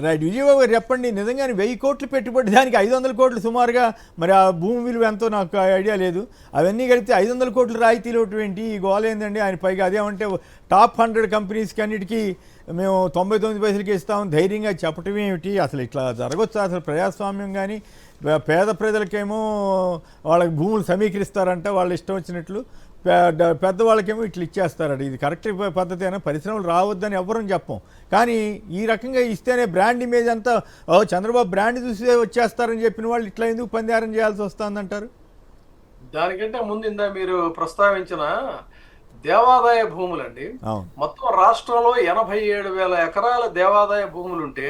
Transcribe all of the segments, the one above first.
Right. Vijaya Babu గారు చెప్పండి, నిజంగానే 1000 కోట్లు పెట్టుబడి దానికి 500 కోట్లు సుమారుగా, మరి ఆ భూమి విలువ ఎంతో నాకు ఐడియా లేదు. అవన్నీ కలిపితే 500 కోట్లు రాయితీలు ఏంటి ఈ గోల ఏందండి? ఆయన పైగా అదేమంటే టాప్ 100 కంపెనీస్కి అన్నిటికీ మేము 99 పైసలకి ఇస్తాం ధైర్యంగా చెప్పటం ఏమిటి? అసలు ఇట్లా జరగచ్చు? అసలు ప్రజాస్వామ్యం కానీ పేద ప్రజలకేమో వాళ్ళకి భూములు సమీకరిస్తారంట వాళ్ళ ఇష్టం వచ్చినట్లు, పెద్దవాళ్ళకేమో ఇట్లా ఇచ్చేస్తారట. ఇది కరెక్ట్ పద్ధతి అయినా? పరిశ్రమలు రావద్దని ఎవ్వరూ చెప్పం, కానీ ఈ రకంగా ఇస్తేనే బ్రాండ్ ఇమేజ్ అంతా చంద్రబాబు బ్రాండ్ చూసే వచ్చేస్తారని చెప్పిన వాళ్ళు ఇట్లా ఎందుకు పందారం చేయాల్సి వస్తుందంటారు? దానికంటే ముందు ఇందా మీరు ప్రస్తావించిన దేవాదాయ భూములండి. మొత్తం రాష్ట్రంలో 87,000 ఎకరాల దేవాదాయ భూములుంటే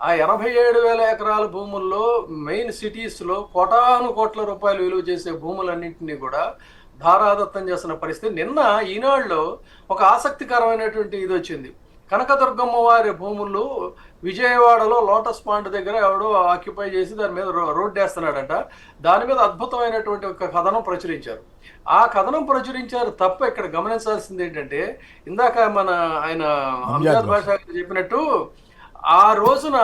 ఆ 87,000 ఎకరాల భూముల్లో మెయిన్ సిటీస్ లో కోటాను కోట్ల రూపాయలు విలువ చేసే భూములన్నింటినీ కూడా ధారాదత్తం చేసిన పరిస్థితి. నిన్న ఈనాడులో ఒక ఆసక్తికరమైనటువంటి ఇది వచ్చింది. కనకదుర్గమ్మ వారి భూములు విజయవాడలో లోటస్ పాండ్ దగ్గర ఎవడో ఆక్యుపై చేసి దాని మీద రోడ్డు వేస్తున్నాడంట. దాని మీద అద్భుతమైనటువంటి ఒక కథనం ప్రచురించారు. ఆ కథనం ప్రచురించారు తప్ప ఇక్కడ గమనించాల్సింది ఏంటంటే, ఇందాక ఆయన అంజాద్ బాషా చెప్పినట్టు, ఆ రోజున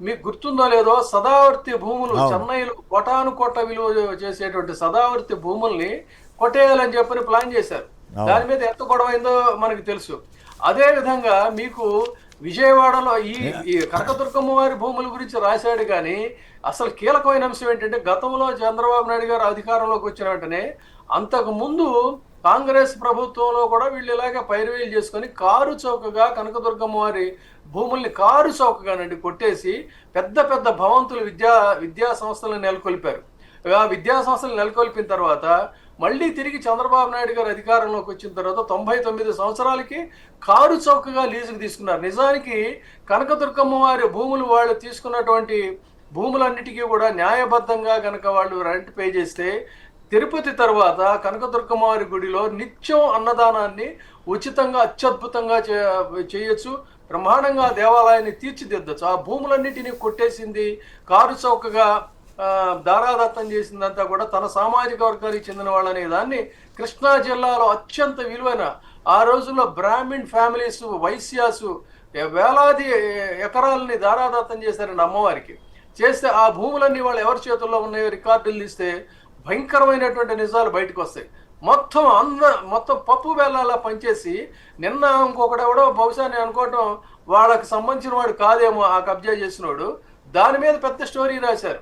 మీకు గుర్తుందో లేదో సదావర్తి భూములు చెన్నైలో కోటాను కోట్ల విలువ చేసేటువంటి సదావర్తి భూముల్ని కొట్టేయాలని చెప్పని ప్లాన్ చేశారు. దాని మీద ఎంత గొడవైందో మనకు తెలుసు. అదే విధంగా మీకు విజయవాడలో ఈ కనకదుర్గమ్మ వారి భూముల గురించి రాశాడు. కానీ అసలు కీలకమైన అంశం ఏంటంటే, గతంలో చంద్రబాబు నాయుడు గారు అధికారంలోకి వచ్చిన వెంటనే అంతకు ముందు కాంగ్రెస్ ప్రభుత్వంలో కూడా వీళ్ళు ఇలాగే పైరువేలు చేసుకొని కారు చౌకగా కనకదుర్గమ్మ వారి భూముల్ని కారు చౌకగానండి కొట్టేసి పెద్ద పెద్ద భవంతులు విద్యా సంస్థలను నెలకొల్పారు. ఆ విద్యా సంస్థలు నెలకొల్పిన తర్వాత మళ్ళీ తిరిగి చంద్రబాబు నాయుడు గారు అధికారంలోకి వచ్చిన తర్వాత 99 సంవత్సరాలకి కారు చౌకగా లీజుకు తీసుకున్నారు. నిజానికి కనకదుర్గమ్మ వారి భూములు వాళ్ళు తీసుకున్నటువంటి భూములన్నిటికీ కూడా న్యాయబద్ధంగా కనుక వాళ్ళు రెంట్ పే చేస్తే తిరుపతి తర్వాత కనకదుర్గమ్మ వారి గుడిలో నిత్యం అన్నదానాన్ని ఉచితంగా అత్యద్భుతంగా చేయొచ్చు, బ్రహ్మాండంగా దేవాలయాన్ని తీర్చిదిద్దచ్చు. ఆ భూములన్నిటినీ కొట్టేసింది, కారు చౌకగా దారాదత్తం చేసిందంతా కూడా తన సామాజిక వర్గానికి చెందిన వాళ్ళనే దాన్ని కృష్ణా జిల్లాలో అత్యంత విలువైన ఆ రోజుల్లో బ్రాహ్మిన్ ఫ్యామిలీస్ వైశ్యాసు వేలాది ఎకరాలని దారాదత్తం చేశారండి అమ్మవారికి. చేస్తే ఆ భూములన్నీ వాళ్ళు ఎవరి చేతుల్లో ఉన్నాయో రికార్డులు తీస్తే భయంకరమైనటువంటి నిజాలు బయటకు వస్తాయి. మొత్తం పప్పు బెల్లాలా పనిచేసి నిన్న ఇంకొకడెవడో బహుశా నేను అనుకోవటం వాళ్ళకి సంబంధించిన వాడు కాదేమో ఆ కబ్జా చేసినోడు, దాని మీద పెద్ద స్టోరీ రాశారు.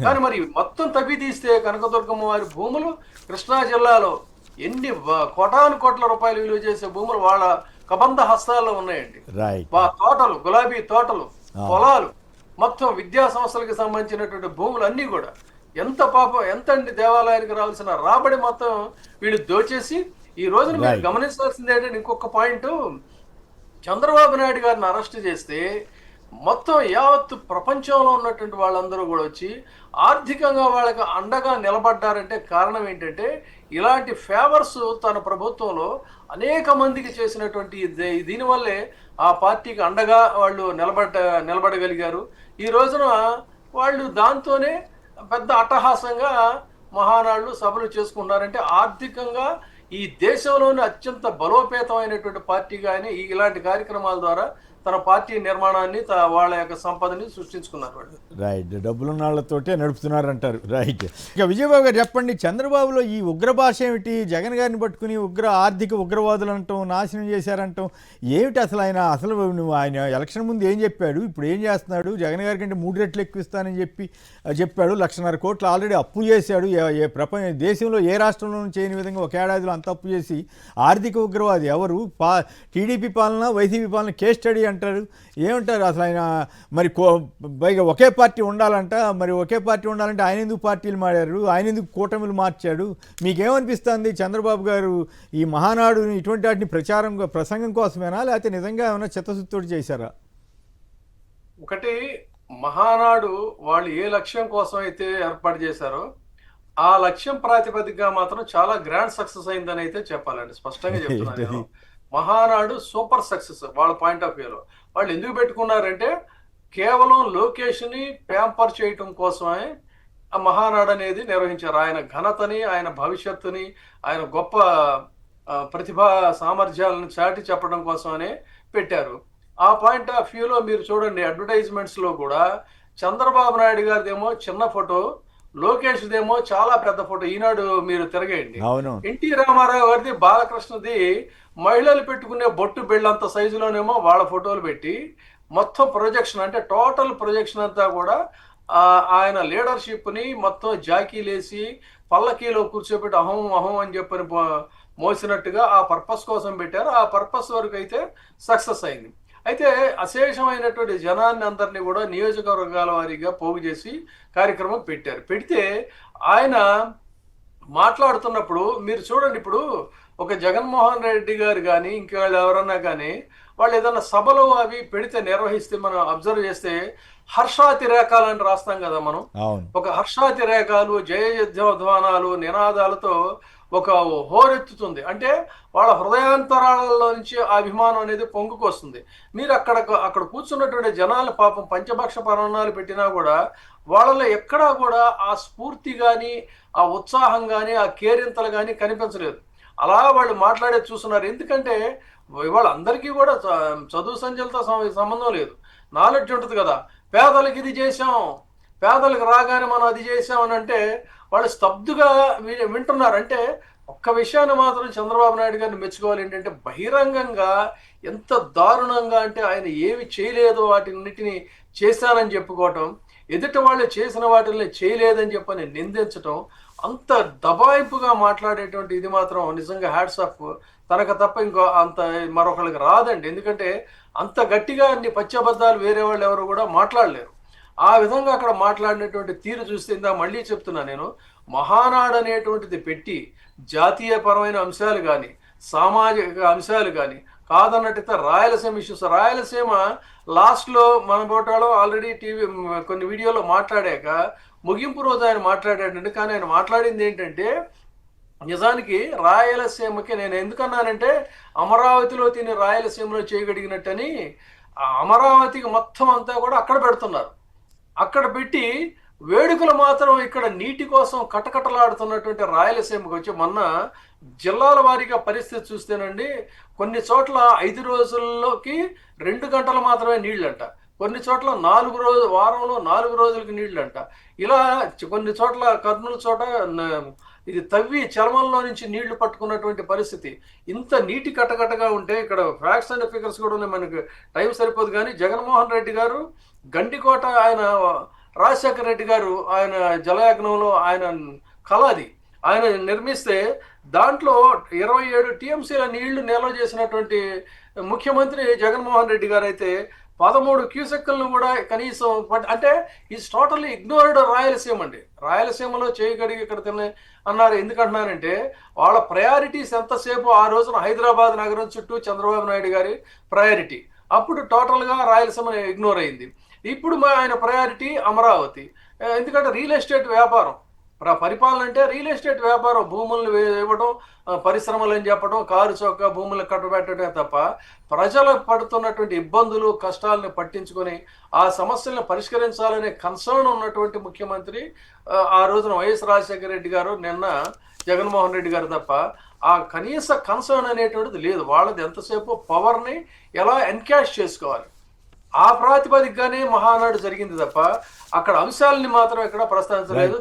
కానీ మరి మొత్తం తవ్వి తీస్తే కనకదుర్గమ్మ వారి భూములు కృష్ణా జిల్లాలో ఎన్ని కోటాను కోట్ల రూపాయలు విలువ చేసే భూములు వాళ్ళ కబంధ హస్తాల్లో ఉన్నాయండి. తోటలు, గులాబీ తోటలు, పొలాలు, మొత్తం విద్యా సంస్థలకు సంబంధించినటువంటి భూములు అన్నీ కూడా ఎంత అండి దేవాలయానికి రావాల్సిన రాబడి మొత్తం వీళ్ళు దోచేసి ఈ రోజున మీరు గమనించాల్సింది ఏంటంటే, ఇంకొక పాయింట్, చంద్రబాబు నాయుడు గారిని అరెస్ట్ చేస్తే మొత్తం యావత్తు ప్రపంచంలో ఉన్నటువంటి వాళ్ళందరూ కూడా వచ్చి ఆర్థికంగా వాళ్ళకి అండగా నిలబడ్డారంటే కారణం ఏంటంటే, ఇలాంటి ఫేవర్స్ తన ప్రభుత్వంలో అనేక మందికి చేసినటువంటి దీనివల్లే ఆ పార్టీకి అండగా వాళ్ళు నిలబడగలిగారు. ఈ రోజున వాళ్ళు దాంతోనే పెద్ద అట్టహాసంగా మహానాళ్ళు సభలు చేసుకున్నారంటే, ఆర్థికంగా ఈ దేశంలోని అత్యంత బలోపేతమైనటువంటి పార్టీగా ఇలాంటి కార్యక్రమాల ద్వారా తన పార్టీ నిర్మాణాన్ని వాళ్ళ యొక్క సంపదని సృష్టించుకున్నారు వాళ్ళు. రైట్. డబ్బులున్న వాళ్ళతోటే నడుపుతున్నారంటారు. రైట్. ఇక విజయబాబు గారు చెప్పండి, చంద్రబాబులో ఈ ఉగ్ర భాష ఏమిటి? జగన్ గారిని పట్టుకుని ఆర్థిక ఉగ్రవాదులు అంటాం, నాశనం చేశారంటాం, ఏమిటి అసలు? ఆయన ఎలక్షన్ ముందు ఏం చెప్పాడు, ఇప్పుడు ఏం చేస్తున్నాడు? జగన్ గారి కంటే 3 రెట్లు ఎక్కువ ఇస్తానని చెప్పాడు. 1,50,000 కోట్లు ఆల్రెడీ అప్పు చేశాడు. దేశంలో ఏ రాష్ట్రంలోనూ చేయని విధంగా ఒక ఏడాదిలో అంత అప్పు చేసి ఆర్థిక ఉగ్రవాది ఎవరు? టీడీపీ పాలన, వైసీపీ పాలన కేస్ స్టడీ అంటారు. ఏమంటారు అసలు? ఆయన మరి పైగా ఒకే పార్టీ ఉండాలంటే ఆయన ఎందుకు పార్టీలు మారారు? ఆయన ఎందుకు కూటమిలు మార్చాడు? మీకేమనిపిస్తుంది? చంద్రబాబు గారు ఈ మహానాడుని ఇటువంటి వాటిని ప్రసంగం కోసమేనా, లేకపోతే నిజంగా ఏమైనా చిత్తశుద్ధితోటి చేశారా? ఒకటి, మహానాడు వాళ్ళు ఏ లక్ష్యం కోసం అయితే ఏర్పాటు చేశారో ఆ లక్ష్యం ప్రాతిపదికగా మాత్రం చాలా గ్రాండ్ సక్సెస్ అయిందని అయితే చెప్పాలండి. స్పష్టంగా చెప్తున్నాను. మహానాడు సూపర్ సక్సెస్ వాళ్ళ పాయింట్ ఆఫ్ వ్యూలో. వాళ్ళు ఎందుకు పెట్టుకున్నారంటే, కేవలం లోకేష్ని ప్యాంపర్ చేయటం కోసమే ఆ మహానాడు అనేది నిర్వహించారు. ఆయన ఘనతని, ఆయన భవిష్యత్తుని, ఆయన గొప్ప ప్రతిభా సామర్థ్యాలను చాటి చెప్పడం కోసమనే పెట్టారు. ఆ పాయింట్ ఆఫ్ వ్యూలో మీరు చూడండి, అడ్వర్టైజ్మెంట్స్ లో కూడా చంద్రబాబు నాయుడు గారిదేమో చిన్న ఫోటో, లోకేష్ దేమో చాలా పెద్ద ఫోటో. ఈనాడు మీరు తిరగేయండి, అవును. ఎన్టీ రామారావు గారిది, బాలకృష్ణది మహిళలు పెట్టుకునే బొట్టు బిళ్ళంత సైజులోనేమో వాళ్ళ ఫోటోలు పెట్టి మొత్తం ప్రొజెక్షన్, అంటే టోటల్ ప్రొజెక్షన్ అంతా కూడా ఆయన లీడర్షిప్ ని మొత్తం జాకీలేసి పల్లకీలో కూర్చోబెట్టి అహం అహం అని చెప్పని మోసినట్టుగా ఆ పర్పస్ కోసం పెట్టారు. ఆ పర్పస్ వరకు అయితే సక్సెస్ అయింది. అయితే అశేషమైనటువంటి జనాన్ని అందరినీ కూడా నియోజకవర్గాల వారీగా పోగు చేసి కార్యక్రమం పెట్టారు. పెడితే ఆయన మాట్లాడుతున్నప్పుడు మీరు చూడండి, ఇప్పుడు ఒక జగన్మోహన్ రెడ్డి గారు కానీ ఇంకెవాళ్ళు ఎవరన్నా కానీ వాళ్ళు ఏదన్నా సభలు అవి పెడితే నిర్వహిస్తే మనం అబ్జర్వ్ చేస్తే హర్షాతిరేకాలని రాస్తాం కదా మనం. ఒక హర్షాతిరేకాలు, జయధ్వానాలు, నినాదాలతో ఒక హోరెత్తుతుంది. అంటే వాళ్ళ హృదయాంతరాలలో నుంచి ఆ అభిమానం అనేది పొంగుకొస్తుంది. మీరు అక్కడ కూర్చున్నటువంటి జనాల పాపం పంచభక్ష పరమాణాలు పెట్టినా కూడా వాళ్ళలో ఎక్కడా కూడా ఆ స్ఫూర్తి కానీ, ఆ ఉత్సాహం కానీ, ఆ కేరింతలు కానీ కనిపించలేదు. అలా వాళ్ళు మాట్లాడేది చూస్తున్నారు. ఎందుకంటే వాళ్ళందరికీ కూడా చదువు సంఖ్యలతో సంబంధం లేదు, నాలెడ్జ్ ఉంటుంది కదా. పేదలకు ఇది చేసాం, పేదలకు రాగానే మనం అది చేసాం అని అంటే వాళ్ళు స్తబ్దుగా వింటున్నారు. అంటే ఒక్క విషయాన్ని మాత్రం చంద్రబాబు నాయుడు గారిని మెచ్చుకోవాలి, ఏంటంటే బహిరంగంగా ఎంత దారుణంగా అంటే ఆయన ఏమి చేయలేదో వాటిన్నిటిని చేశానని చెప్పుకోవటం, ఎదుటి వాళ్ళు చేసిన వాటిని చేయలేదని చెప్పని నిందించటం, అంత దబాయింపుగా మాట్లాడేటువంటి ఇది మాత్రం నిజంగా హ్యాట్స్ ఆఫ్. తనకు తప్ప ఇంకో అంత మరొకరికి రాదండి. ఎందుకంటే అంత గట్టిగా అన్ని పచ్చబద్దాలు వేరే వాళ్ళు ఎవరు కూడా మాట్లాడలేరు. ఆ విధంగా అక్కడ మాట్లాడినటువంటి తీరు చూస్తే మళ్ళీ చెప్తున్నా నేను, మహానాడు అనేటువంటిది పెట్టి జాతీయపరమైన అంశాలు కానీ, సామాజిక అంశాలు కానీ కాదన్నట్టయితే రాయలసీమ ఇష్యూస్, రాయలసీమ లాస్ట్లో మన బోటాలో ఆల్రెడీ టీవీ కొన్ని వీడియోలో మాట్లాడాక ముగింపు రోజు ఆయన మాట్లాడాడండి. కానీ ఆయన మాట్లాడింది ఏంటంటే, నిజానికి రాయలసీమకి నేను ఎందుకన్నానంటే అమరావతిలో తిని రాయలసీమలో చేయగలిగినట్టని, అమరావతికి మొత్తం అంతా కూడా అక్కడ పెడుతున్నారు. అక్కడ పెట్టి వేడుకలు మాత్రం ఇక్కడ నీటి కోసం కటకటలాడుతున్నటువంటి రాయలసీమకు వచ్చి మొన్న జిల్లాల వారీగా పరిస్థితి చూస్తేనండి, కొన్ని చోట్ల 5 రోజుల్లోకి 2 గంటలు మాత్రమే నీళ్ళంట, కొన్ని చోట్ల వారంలో 4 రోజులకి నీళ్ళంట. ఇలా కొన్ని చోట్ల కర్నూలు చోట ఇది తవ్వి చలమల్లో నుంచి నీళ్లు పట్టుకున్నటువంటి పరిస్థితి. ఇంత నీటి కటకటగా ఉంటే ఇక్కడ ఫ్యాక్ట్స్ అండ్ ఫిగర్స్ కూడా ఉన్నాయి, మనకు టైం సరిపోదు. కానీ జగన్మోహన్ రెడ్డి గారు గండికోట, ఆయన రాజశేఖర రెడ్డి గారు ఆయన జలయజ్ఞంలో ఆయన కళది ఆయన నిర్మిస్తే దాంట్లో 27 టీఎంసీల నీళ్లు నిల్వ చేసినటువంటి ముఖ్యమంత్రి జగన్మోహన్ రెడ్డి గారు అయితే 13 క్యూసెక్కులను కూడా కనీసం, అంటే ఈజ్ టోటల్లీ ఇగ్నోర్డ్ రాయలసీమ అండి. రాయలసీమలో చేయగలిగి ఇక్కడ తినే అన్నారు. ఎందుకంటున్నారంటే వాళ్ళ ప్రయారిటీస్ ఎంతసేపు ఆ రోజున హైదరాబాద్ నగరం చుట్టూ చంద్రబాబు నాయుడు గారి ప్రయారిటీ, అప్పుడు టోటల్గా రాయలసీమ ఇగ్నోర్ అయింది. ఇప్పుడు ఆయన ప్రయారిటీ అమరావతి. ఎందుకంటే రియల్ ఎస్టేట్ వ్యాపారం, పరిపాలన అంటే రియల్ ఎస్టేట్ వ్యాపారం, భూములను ఇవ్వడం, పరిశ్రమలు అని చెప్పడం, కారు చౌక భూములను కట్టబెట్టడమే తప్ప ప్రజలు పడుతున్నటువంటి ఇబ్బందులు కష్టాలను పట్టించుకొని ఆ సమస్యలను పరిష్కరించాలనే కన్సర్న్ ఉన్నటువంటి ముఖ్యమంత్రి ఆ రోజున వైఎస్ రాజశేఖర రెడ్డి గారు, నిన్న జగన్మోహన్ రెడ్డి గారు తప్ప ఆ కనీస కన్సర్న్ అనేటువంటిది లేదు. వాళ్ళది ఎంతసేపు పవర్ని ఎలా ఎన్కాష్ చేసుకోవాలి, ఆ ప్రాతిపదికగానే మహానాడు జరిగింది తప్ప అక్కడ అంశాలని మాత్రం ఎక్కడ ప్రస్తావించలేదు.